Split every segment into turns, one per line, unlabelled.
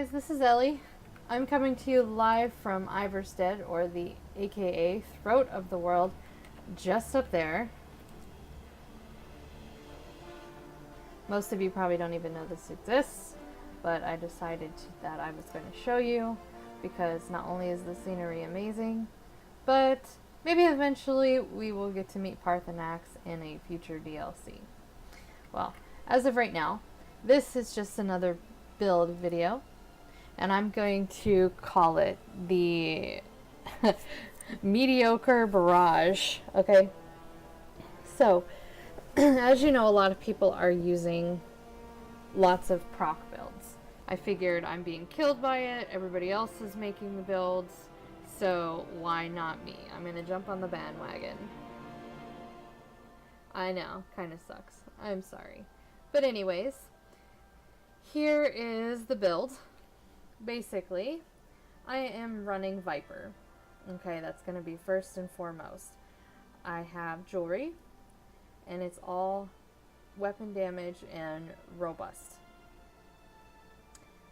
Guys, this is Ellie. I'm coming to you live from Iverstead, or the aka throat of the world, just up there. Most of you probably don't even know this exists, but I decided that I was going to show you because not only is the scenery amazing, but maybe eventually we will get to meet Parthenax in a future DLC. Well, as of right now, this is just another build video, and I'm going to call it the Mediocre Barrage. Okay, so as you know, a lot of people are using lots of proc builds. I figured I'm being killed by it, everybody else is making the builds, so why not me? I'm gonna jump on the bandwagon. I know, kinda sucks. I'm sorry. But anyways, here is the build. Basically, I am running Viper. Okay, that's going to be first and foremost. I have jewelry, and it's all weapon damage and robust.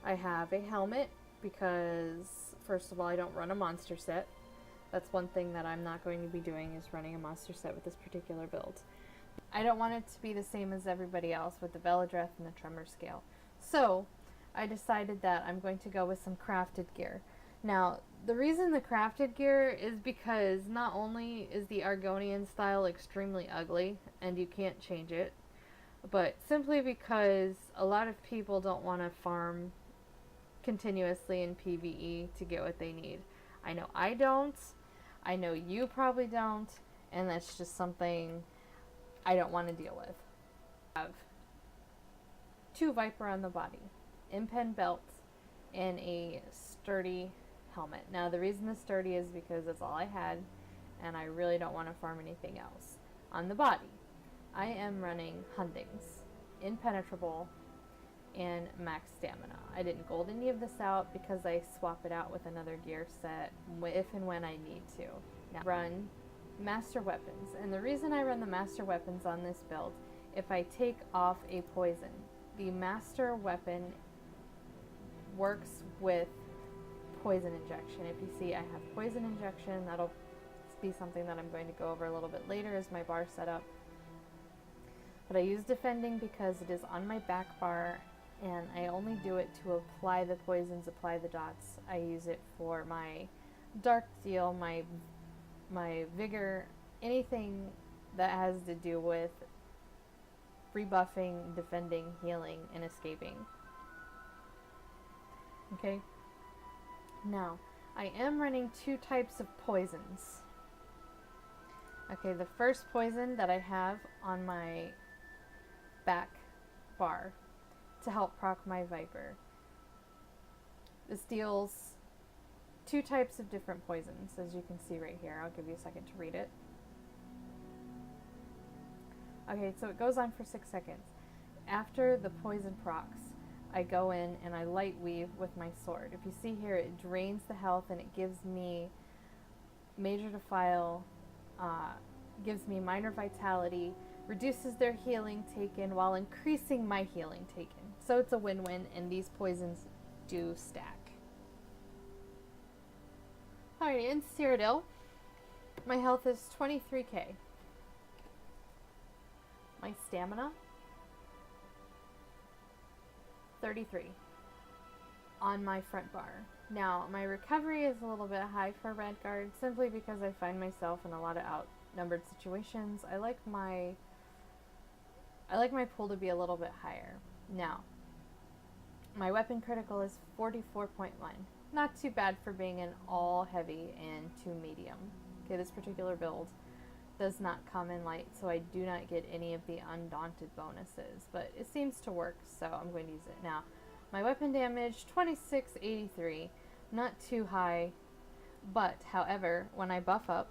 I have a helmet because, first of all, I don't run a monster set. That's one thing that I'm not going to be doing, is running a monster set with this particular build. I don't want it to be the same as everybody else with the Veladreth and the Tremor scale. So I decided that I'm going to go with some crafted gear. Now, the reason the crafted gear is because not only is the Argonian style extremely ugly and you can't change it, but simply because a lot of people don't want to farm continuously in PvE to get what they need. I know I don't, I know you probably don't, and that's just something I don't want to deal with. I have 2 Viper on the body, impen belts, and a sturdy helmet. Now the reason it's sturdy is because that's all I had, and I really don't want to farm anything else. On the body, I am running Hundings, impenetrable, and max stamina. I didn't gold any of this out because I swap it out with another gear set if and when I need to. Now, run master weapons, and the reason I run the master weapons on this build, if I take off a poison, the master weapon works with poison injection. If you see, I have poison injection. That'll be something that I'm going to go over a little bit later as my bar setup. But I use defending because it is on my back bar, and I only do it to apply the poisons, apply the dots. I use it for my dark deal, my vigor, anything that has to do with rebuffing, defending, healing, and escaping. Okay, now I am running 2 types of poisons. Okay, the first poison that I have on my back bar to help proc my Viper. This deals 2 types of different poisons, as you can see right here. I'll give you a second to read it. Okay, so it goes on for 6 seconds. After the poison procs, I go in and I light weave with my sword. If you see here, it drains the health and it gives me major defile, gives me minor vitality, reduces their healing taken while increasing my healing taken. So it's a win-win, and these poisons do stack. Alright, in Cyrodiil, my health is 23k. My stamina, 33 on my front bar. Now, my recovery is a little bit high for Redguard, simply because I find myself in a lot of outnumbered situations. I like my pool to be a little bit higher. Now, my weapon critical is 44.1. Not too bad for being an all heavy and 2 medium. Okay, this particular build does not come in light, so I do not get any of the undaunted bonuses, but it seems to work, so I'm going to use it. Now, my weapon damage, 2683, not too high, but however, when I buff up,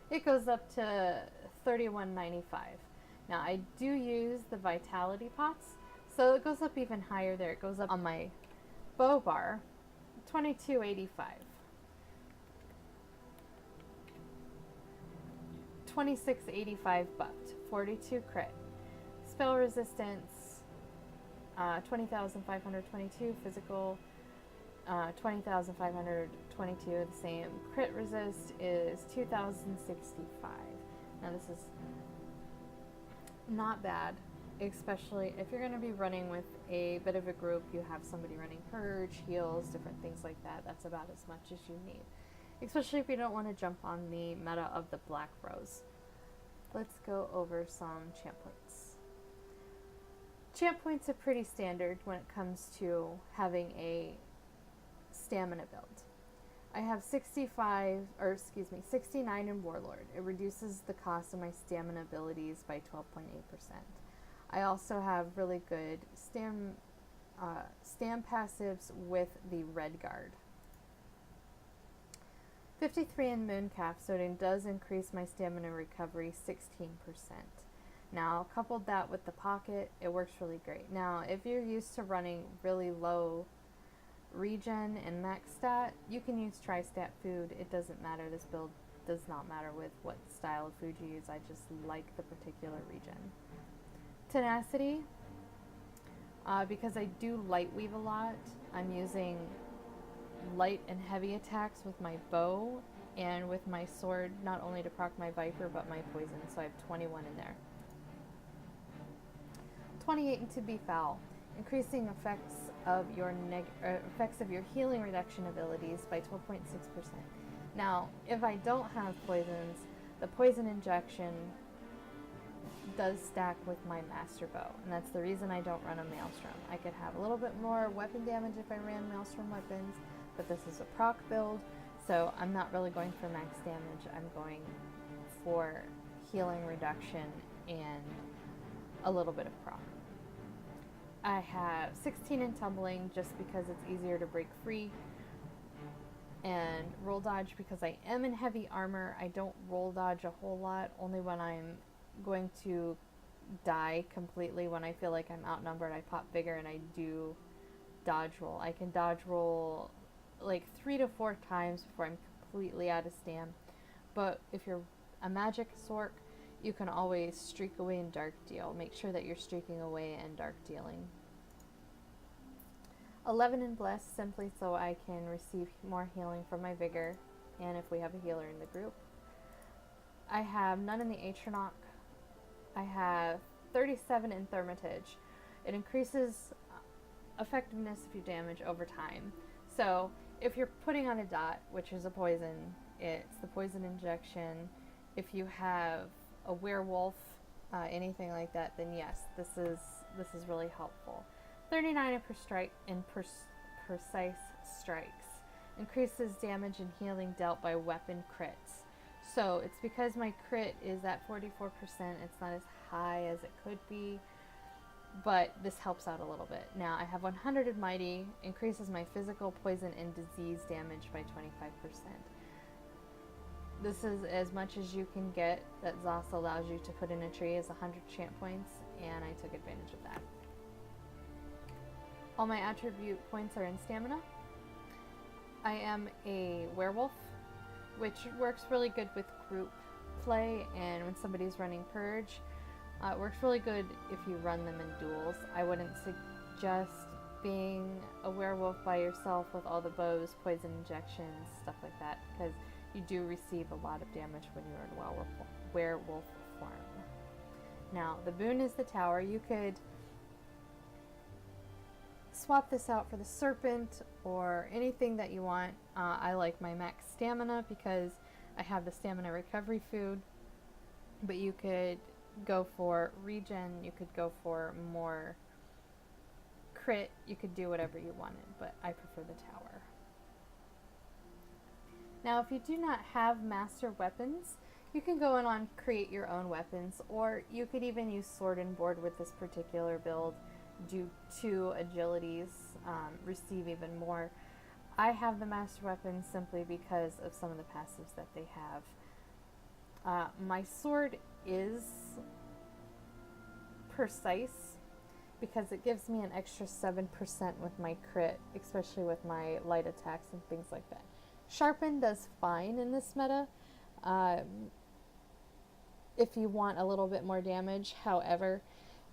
it goes up to 3195. Now, I do use the vitality pots, so it goes up even higher there. It goes up on my bow bar, 2285. 2685 buffed, 42 crit. Spell resistance, 20,522 physical, 20,522. The same crit resist is 2,065. Now this is not bad, especially if you're going to be running with a bit of a group. You have somebody running purge, heals, different things like that. That's about as much as you need, especially if you don't want to jump on the meta of the black rose. Let's go over some champ points. Champ points are pretty standard when it comes to having a stamina build. I have 69 in Warlord. It reduces the cost of my stamina abilities by 12.8%. I also have really good stam passives with the Red Guard. 53 in Mooncalf, so it does increase my stamina recovery 16%. Now, coupled that with the pocket, it works really great. Now, if you're used to running really low regen and max stat, you can use tri-stat food. It doesn't matter. This build does not matter with what style of food you use. I just like the particular regen. Tenacity, because I do light weave a lot, I'm using light and heavy attacks with my bow and with my sword, not only to proc my Viper but my poison, so I have 21 in there. 28 into Be Foul, increasing effects of your healing reduction abilities by 12.6%. Now, if I don't have poisons, the poison injection does stack with my master bow, and that's the reason I don't run a Maelstrom. I could have a little bit more weapon damage if I ran Maelstrom weapons, but this is a proc build, so I'm not really going for max damage. I'm going for healing reduction and a little bit of proc. I have 16 in Tumbling just because it's easier to break free, and roll dodge because I am in heavy armor. I don't roll dodge a whole lot, only when I'm going to die completely. When I feel like I'm outnumbered, I pop bigger and I do dodge roll. I can dodge roll like 3 to 4 times before I'm completely out of stam. But if you're a magic sorc, you can always streak away and dark deal. Make sure that you're streaking away and dark dealing. 11 in Bless, simply so I can receive more healing from my vigor, and if we have a healer in the group. I have none in the Atronach. I have 37 in Thermitage. It increases effectiveness of your damage over time. So if you're putting on a dot, which is a poison, it's the poison injection. If you have a werewolf, anything like that, then yes, this is really helpful. 39 in precise strikes, increases damage and healing dealt by weapon crits. So it's because my crit is at 44%. It's not as high as it could be, but this helps out a little bit. Now I have 100 in Mighty, increases my physical, poison, and disease damage by 25%. This is as much as you can get that Zos allows you to put in a tree as 100 champ points, and I took advantage of that. All my attribute points are in stamina. I am a werewolf, which works really good with group play, and when somebody's running purge, it works really good if you run them in duels. I wouldn't suggest being a werewolf by yourself with all the bows, poison injections, stuff like that, because you do receive a lot of damage when you're in werewolf form. Now, the boon is the tower. You could swap this out for the serpent or anything that you want. I like my max stamina because I have the stamina recovery food, but you could go for regen, you could go for more crit, you could do whatever you wanted, but I prefer the tower. Now, if you do not have master weapons, you can go in on create your own weapons, or you could even use sword and board with this particular build. Do 2 agilities, receive even more. I have the master weapons simply because of some of the passives that they have. My sword is precise because it gives me an extra 7% with my crit, especially with my light attacks and things like that. Sharpen does fine in this meta if you want a little bit more damage. However,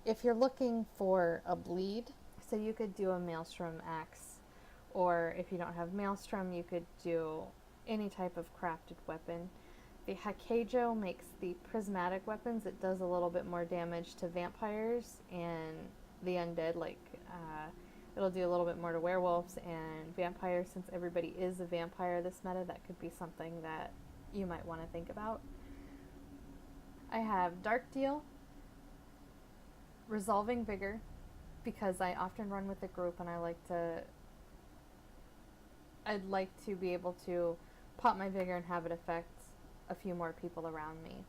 if you're looking for a bleed, So you could do a Maelstrom axe, or if you don't have Maelstrom, you could do any type of crafted weapon. The Hakejo makes the prismatic weapons. It does a little bit more damage to vampires and the undead, it'll do a little bit more to werewolves and vampires. Since everybody is a vampire this meta, that could be something that you might want to think about. I have Dark Deal, Resolving Vigor, because I often run with a group and I'd like to be able to pop my Vigor and have it affect a few more people around me.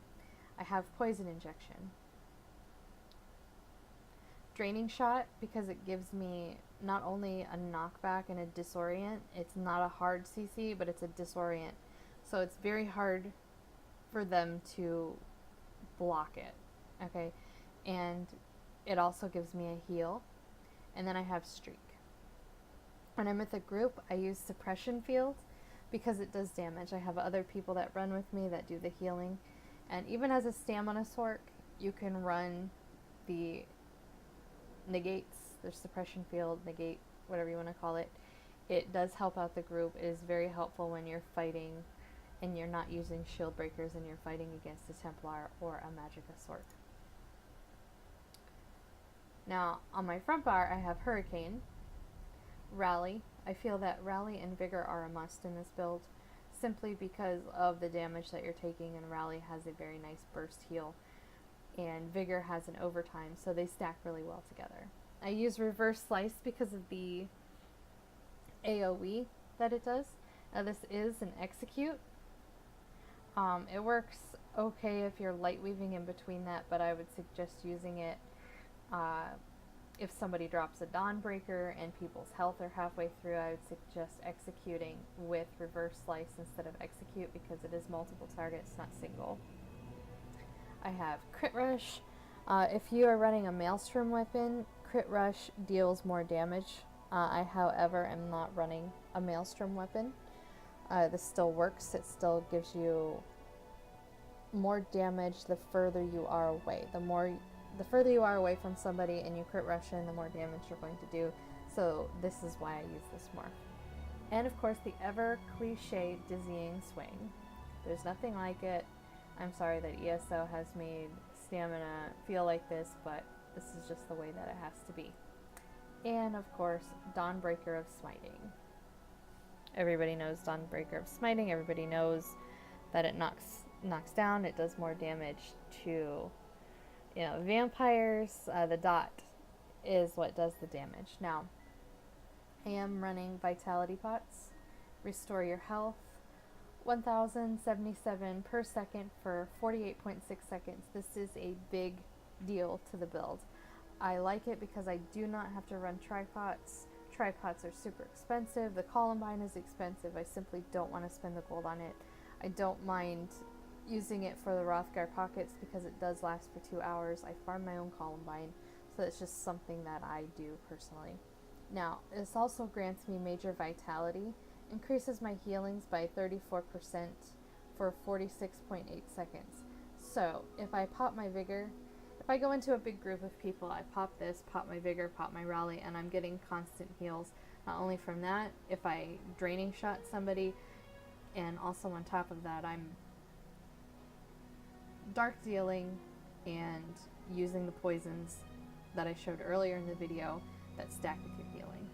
I have Poison Injection. Draining Shot, because it gives me not only a knockback and a disorient, it's not a hard CC, but it's a disorient. So it's very hard for them to block it, okay? And it also gives me a heal. And then I have Streak. When I'm with a group, I use Suppression Field because it does damage. I have other people that run with me that do the healing. And even as a stamsorc, you can run the negates. There's Suppression Field, negate, whatever you want to call it. It does help out the group. It is very helpful when you're fighting and you're not using shield breakers and you're fighting against a Templar or a Magica-sorc. Now, on my front bar, I have Hurricane, Rally. I feel that Rally and Vigor are a must in this build, simply because of the damage that you're taking, and Rally has a very nice burst heal, and Vigor has an overtime, so they stack really well together. I use Reverse Slice because of the AoE that it does. Now this is an execute. It works okay if you're light weaving in between that, but I would suggest using it if somebody drops a Dawnbreaker and people's health are halfway through. I would suggest executing with Reverse Slice instead of execute because it is multiple targets, not single. I have Crit Rush. If you are running a Maelstrom weapon, Crit Rush deals more damage. I, however, am not running a Maelstrom weapon. This still works. It still gives you more damage the further you are away. The further you are away from somebody and you crit rush in, the more damage you're going to do. So this is why I use this more. And of course, the ever cliche Dizzying Swing. There's nothing like it. I'm sorry that ESO has made stamina feel like this, but this is just the way that it has to be. And of course, Dawnbreaker of Smiting. Everybody knows Dawnbreaker of Smiting. Everybody knows that it knocks down. It does more damage to, vampires. The dot is what does the damage. Now, I am running Vitality Pots. Restore your health. 1077 per second for 48.6 seconds. This is a big deal to the build. I like it because I do not have to run tripods. Tripods are super expensive. The Columbine is expensive. I simply don't want to spend the gold on it. I don't mind using it for the Rothgar pockets because it does last for 2 hours. I farm my own Columbine, so it's just something that I do personally. Now, this also grants me major vitality, increases my healings by 34% for 46.8 seconds. So, if I pop my Vigor, if I go into a big group of people, I pop this, pop my Vigor, pop my Rally, and I'm getting constant heals. Not only from that, if I draining shot somebody, and also on top of that, I'm dark dealing and using the poisons that I showed earlier in the video that stack with your healing.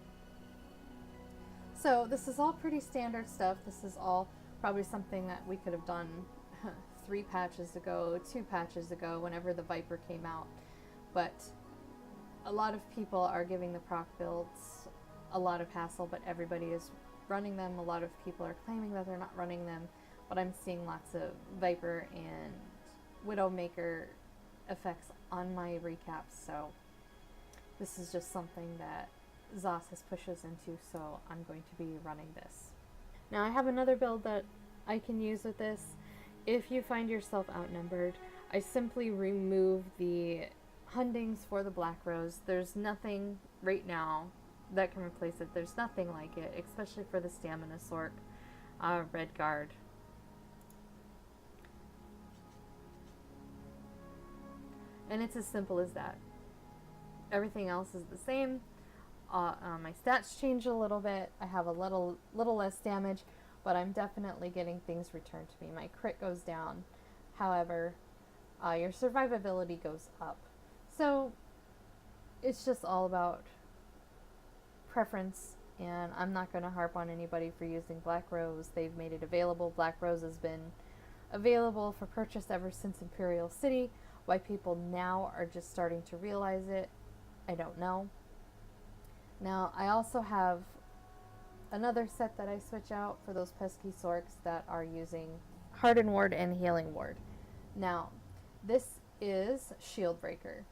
So this is all pretty standard stuff. This is all probably something that we could have done 3 patches ago, 2 patches ago, whenever the Viper came out. But a lot of people are giving the proc builds a lot of hassle, but everybody is running them. A lot of people are claiming that they're not running them, but I'm seeing lots of Viper and Widowmaker effects on my recaps, so this is just something that Zos has pushed us into, so I'm going to be running this. Now I have another build that I can use with this. If you find yourself outnumbered, I simply remove the Hundings for the Black Rose. There's nothing right now that can replace it. There's nothing like it, especially for the Stamina Sorc, Red Guard. And it's as simple as that. Everything else is the same. My stats change a little bit. I have a little less damage, but I'm definitely getting things returned to me. My crit goes down. However, your survivability goes up. So it's just all about preference, and I'm not going to harp on anybody for using Black Rose. They've made it available. Black Rose has been available for purchase ever since Imperial City. Why people now are just starting to realize it, I don't know. Now, I also have another set that I switch out for those pesky sorcs that are using Harden Ward and Healing Ward. Now, this is Shield Breaker.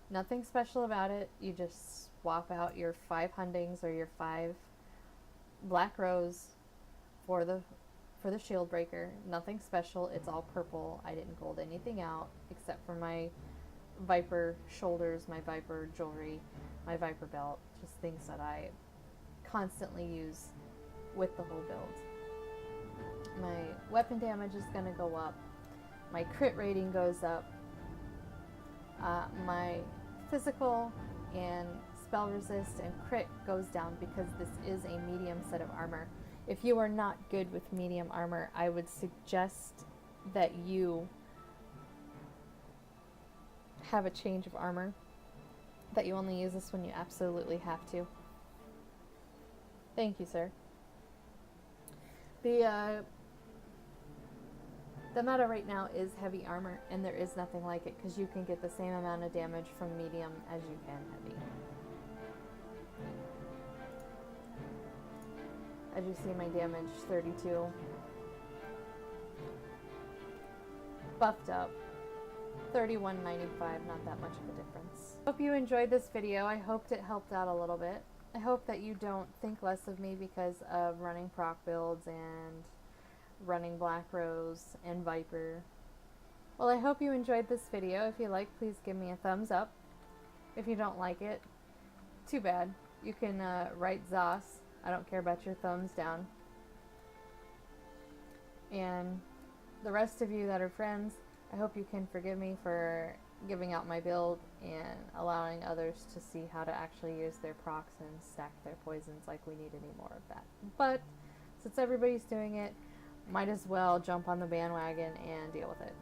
Nothing special about it. You just swap out your 5 Hundings or your 5 Black Rose for the Shield Breaker. Nothing special. It's all purple. I didn't gold anything out except for my Viper shoulders, my Viper jewelry, my Viper belt. Just things that I constantly use with the whole build. My weapon damage is going to go up. My crit rating goes up. My physical and spell resist and crit goes down because this is a medium set of armor. If you are not good with medium armor, I would suggest that you have a change of armor, that you only use this when you absolutely have to. Thank you, sir. The meta right now is heavy armor, and there is nothing like it because you can get the same amount of damage from medium as you can heavy. As you see, my damage 32. Buffed up 31.95, not that much of a difference. Hope you enjoyed this video. I hoped it helped out a little bit. I hope that you don't think less of me because of running proc builds and running Black Rose and Viper. Well, I hope you enjoyed this video. If you like, please give me a thumbs up. If you don't like it, too bad. You can write Zos. I don't care about your thumbs down. And the rest of you that are friends, I hope you can forgive me for giving out my build and allowing others to see how to actually use their procs and stack their poisons like we need any more of that. But since everybody's doing it, might as well jump on the bandwagon and deal with it.